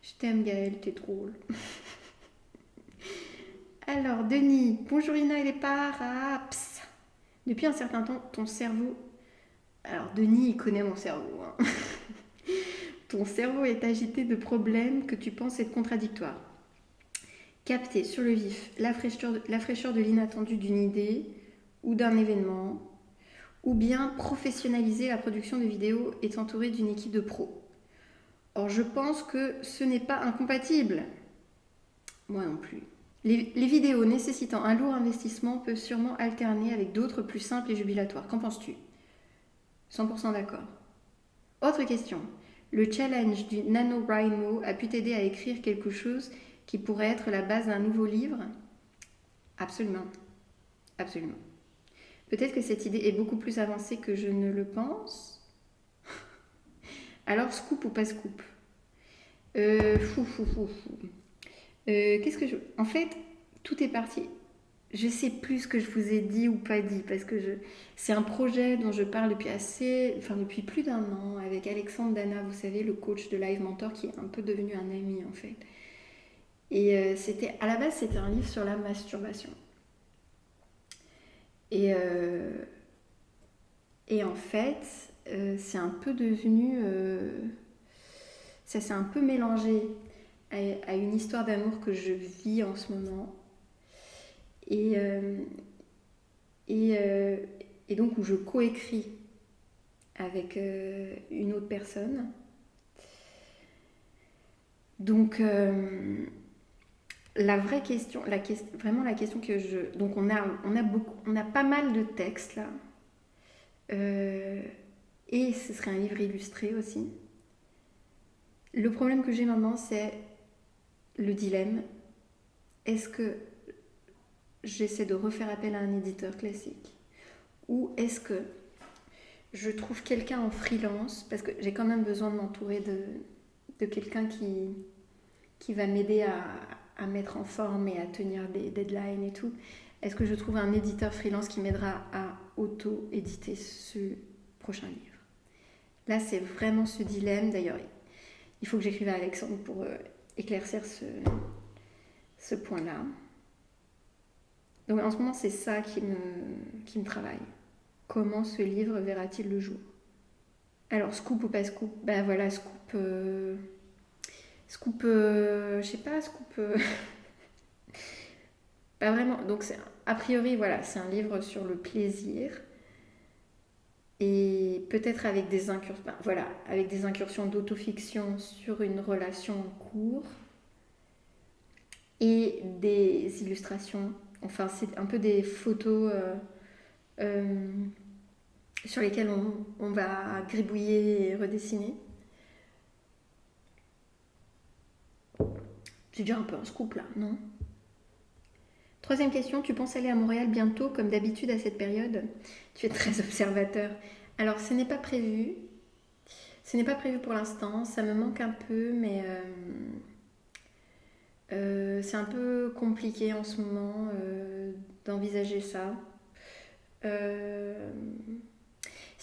Je t'aime, Gaëlle, t'es drôle. Alors, Denis, bonjour Ina et les paraps. Depuis un certain temps, ton cerveau. Alors, Denis, il connaît mon cerveau. Hein. Ton cerveau est agité de problèmes que tu penses être contradictoires. Capter sur le vif la fraîcheur de l'inattendu d'une idée ou d'un événement, ou bien professionnaliser la production de vidéos et t'entourer d'une équipe de pros. Or, je pense que ce n'est pas incompatible. Moi non plus. Les vidéos nécessitant un lourd investissement peuvent sûrement alterner avec d'autres plus simples et jubilatoires. Qu'en penses-tu? 100% d'accord. Autre question. Le challenge du NaNoWriMo a pu t'aider à écrire quelque chose qui pourrait être la base d'un nouveau livre? Absolument. Absolument. Peut-être que cette idée est beaucoup plus avancée que je ne le pense. Alors, scoop ou pas scoop? Qu'est-ce que je... En fait, tout est parti. Je sais plus ce que je vous ai dit ou pas dit parce que c'est un projet dont je parle depuis plus d'un an avec Alexandre Dana, vous savez, le coach de Live Mentor qui est un peu devenu un ami en fait. Et à la base, c'était un livre sur la masturbation. Et, euh, et en fait, c'est un peu devenu, ça s'est un peu mélangé à une histoire d'amour que je vis en ce moment. Et, euh, et, euh, et donc où je coécris avec une autre personne. Donc la vraie question, vraiment la question que je... Donc on a pas mal de textes là. Et ce serait un livre illustré aussi. Le problème que j'ai maintenant, c'est le dilemme. Est-ce que j'essaie de refaire appel à un éditeur classique? Ou est-ce que je trouve quelqu'un en freelance? Parce que j'ai quand même besoin de m'entourer de quelqu'un qui va m'aider à mettre en forme et à tenir des deadlines et tout. Est-ce que je trouve un éditeur freelance qui m'aidera à auto-éditer ce prochain livre? Là, c'est vraiment ce dilemme. D'ailleurs, il faut que j'écrive à Alexandre pour éclaircir ce point-là. Donc en ce moment, c'est ça qui me travaille. Comment ce livre verra-t-il le jour? Alors, scoop ou pas scoop? Ben voilà, scoop... je sais pas, scoop... pas vraiment. Donc, a priori, voilà, c'est un livre sur le plaisir. Et peut-être avec avec des incursions d'autofiction sur une relation en cours. Et des illustrations. Enfin, c'est un peu des photos euh, sur lesquelles on va gribouiller et redessiner. C'est déjà un peu un scoop là, non? Troisième question, tu penses aller à Montréal bientôt, comme d'habitude à cette période? Tu es très observateur. Alors, ce n'est pas prévu. Ce n'est pas prévu pour l'instant. Ça me manque un peu, mais c'est un peu compliqué en ce moment d'envisager ça. Euh,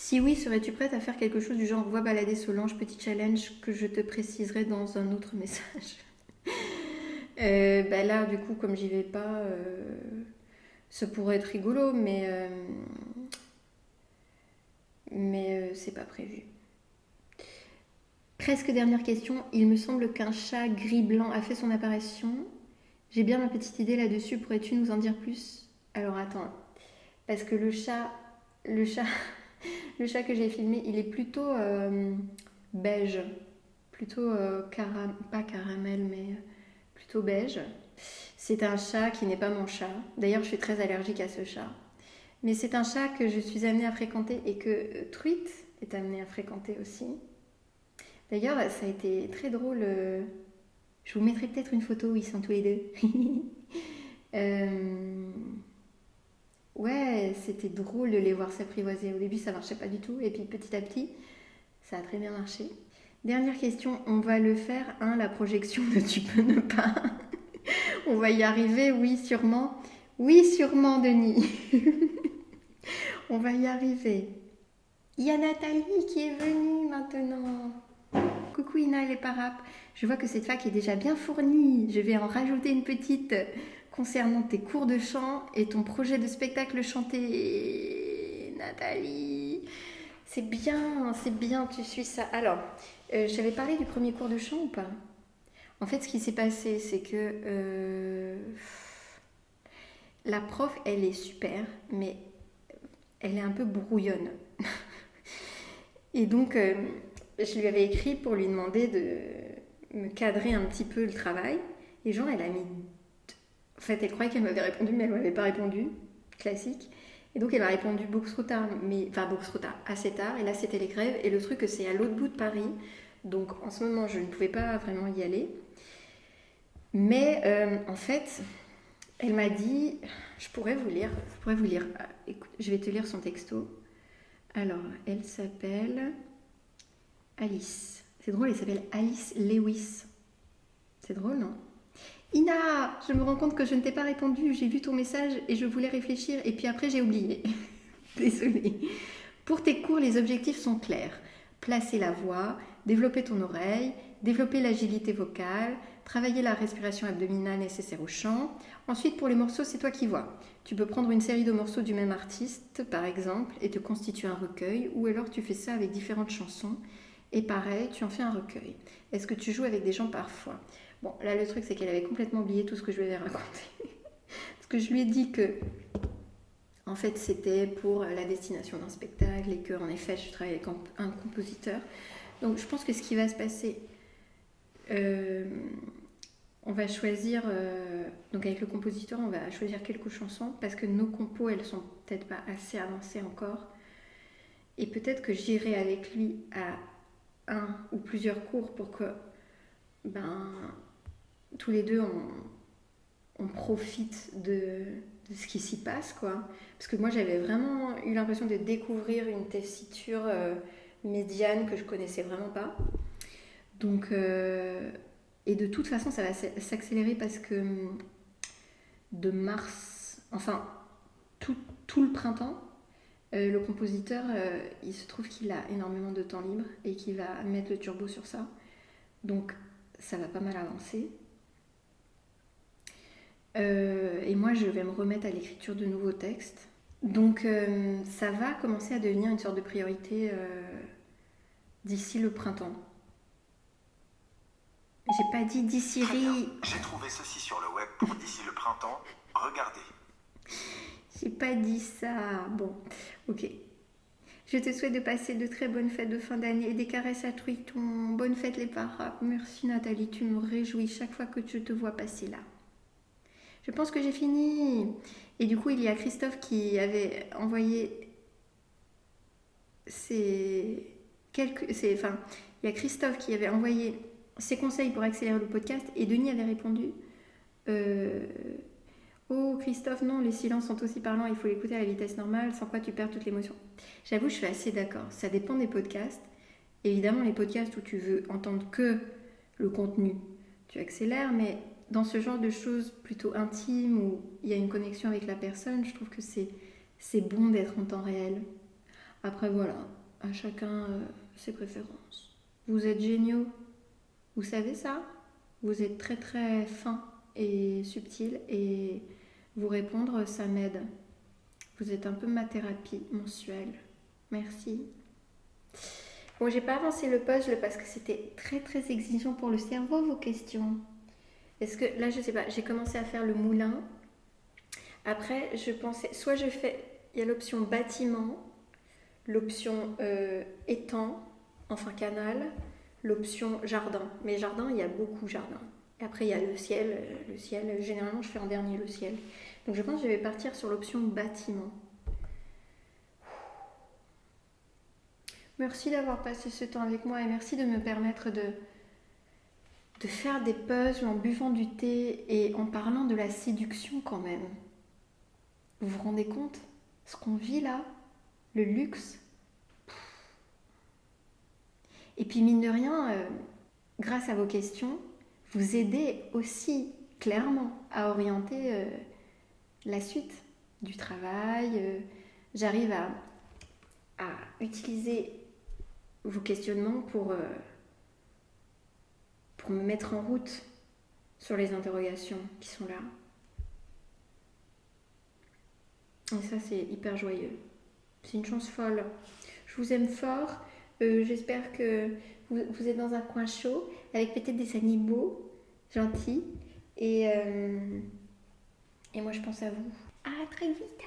Si oui, serais-tu prête à faire quelque chose du genre vois balader Solange, petit challenge que je te préciserai dans un autre message? Bah là, du coup, comme j'y vais pas, ça pourrait être rigolo, mais c'est pas prévu. Presque dernière question. Il me semble qu'un chat gris-blanc a fait son apparition. J'ai bien ma petite idée là-dessus. Pourrais-tu nous en dire plus? Alors attends, parce que le chat, le chat que j'ai filmé, il est plutôt beige, plutôt pas caramel, mais plutôt beige. C'est un chat qui n'est pas mon chat. D'ailleurs, je suis très allergique à ce chat. Mais c'est un chat que je suis amenée à fréquenter et que Truite est amenée à fréquenter aussi. D'ailleurs, ça a été très drôle. Je vous mettrai peut-être une photo où ils sont tous les deux. Ouais, c'était drôle de les voir s'apprivoiser. Au début, ça marchait pas du tout. Et puis petit à petit, ça a très bien marché. Dernière question, on va le faire, hein, la projection de Tu peux ne pas. On va y arriver, oui, sûrement. Oui, sûrement, Denis. On va y arriver. Il y a Nathalie qui est venue maintenant. Coucou Ina les parapes. Je vois que cette fac est déjà bien fournie. Je vais en rajouter une petite concernant tes cours de chant et ton projet de spectacle chanté. Nathalie, c'est bien, tu suis ça. Alors, j'avais parlé du premier cours de chant ou pas? En fait, ce qui s'est passé, c'est que la prof, elle est super, mais elle est un peu brouillonne. Et donc, je lui avais écrit pour lui demander de me cadrer un petit peu le travail. Et genre, elle a mis... En fait, elle croyait qu'elle m'avait répondu, mais elle ne m'avait pas répondu. Classique. Et donc, elle m'a répondu beaucoup trop tard, beaucoup trop tard, assez tard. Et là, c'était les grèves. Et le truc, c'est à l'autre bout de Paris. Donc, en ce moment, je ne pouvais pas vraiment y aller. Mais en fait, elle m'a dit... Je pourrais vous lire. Écoute, je vais te lire son texto. Alors, elle s'appelle... Alice. C'est drôle, elle s'appelle Alice Lewis. C'est drôle, non? Ina, je me rends compte que je ne t'ai pas répondu. J'ai vu ton message et je voulais réfléchir et puis après j'ai oublié. Désolée. Pour tes cours, les objectifs sont clairs. Placer la voix, développer ton oreille, développer l'agilité vocale, travailler la respiration abdominale nécessaire au chant. Ensuite, pour les morceaux, c'est toi qui vois. Tu peux prendre une série de morceaux du même artiste, par exemple, et te constituer un recueil, ou alors tu fais ça avec différentes chansons. Et pareil, tu en fais un recueil. Est-ce que tu joues avec des gens parfois? Bon, là, le truc, c'est qu'elle avait complètement oublié tout ce que je lui avais raconté. Parce que je lui ai dit que, en fait, c'était pour la destination d'un spectacle et qu'en effet, je travaille avec un compositeur. Donc, je pense que ce qui va se passer, on va choisir, donc avec le compositeur, on va choisir quelques chansons parce que nos compos, elles sont peut-être pas assez avancées encore. Et peut-être que j'irai avec lui à un ou plusieurs cours pour que tous les deux on profite de ce qui s'y passe, quoi. Parce que moi j'avais vraiment eu l'impression de découvrir une tessiture médiane que je connaissais vraiment pas. Donc et de toute façon ça va s'accélérer parce que de mars, enfin tout le printemps, le compositeur, il se trouve qu'il a énormément de temps libre et qu'il va mettre le turbo sur ça. Donc, ça va pas mal avancer. Et moi, je vais me remettre à l'écriture de nouveaux textes. Donc, ça va commencer à devenir une sorte de priorité d'ici le printemps. J'ai pas dit d'ici... J'ai trouvé ceci sur le web pour d'ici le printemps. Regardez. J'ai pas dit ça. Bon, ok. Je te souhaite de passer de très bonnes fêtes de fin d'année et des caresses à Truiton. Bonne fête les parapes. Merci Nathalie, tu me réjouis chaque fois que je te vois passer là. Je pense que j'ai fini. Et du coup, il y a Christophe qui avait envoyé il y a Christophe qui avait envoyé ses conseils pour accélérer le podcast et Denis avait répondu Oh Christophe, non, les silences sont aussi parlants, il faut l'écouter à la vitesse normale, sans quoi tu perds toute l'émotion. J'avoue, je suis assez d'accord. Ça dépend des podcasts. Évidemment, les podcasts où tu veux entendre que le contenu, tu accélères, mais dans ce genre de choses plutôt intimes où il y a une connexion avec la personne, je trouve que c'est bon d'être en temps réel. Après, voilà, à chacun ses préférences. Vous êtes géniaux, vous savez ça? Vous êtes très très fin et subtil et vous répondre, ça m'aide. Vous êtes un peu ma thérapie mensuelle. Merci. Bon, j'ai pas avancé le puzzle parce que c'était très très exigeant pour le cerveau, vos questions. Est-ce que, là je sais pas, j'ai commencé à faire le moulin. Après, je pensais, soit je fais, il y a l'option bâtiment, l'option étang, enfin canal, l'option jardin. Mais jardin, il y a beaucoup jardin. Et après, il y a le ciel. Le ciel, généralement, je fais en dernier le ciel. Donc je pense que je vais partir sur l'option bâtiment. Merci d'avoir passé ce temps avec moi et merci de me permettre de faire des puzzles en buvant du thé et en parlant de la séduction quand même. Vous vous rendez compte? Ce qu'on vit là, le luxe. Et puis mine de rien, grâce à vos questions, vous aidez aussi clairement à orienter la suite du travail. J'arrive à utiliser vos questionnements pour me mettre en route sur les interrogations qui sont là. Et ça, c'est hyper joyeux. C'est une chance folle. Je vous aime fort. J'espère que vous êtes dans un coin chaud avec peut-être des animaux gentils. Et moi, je pense à vous. À très vite.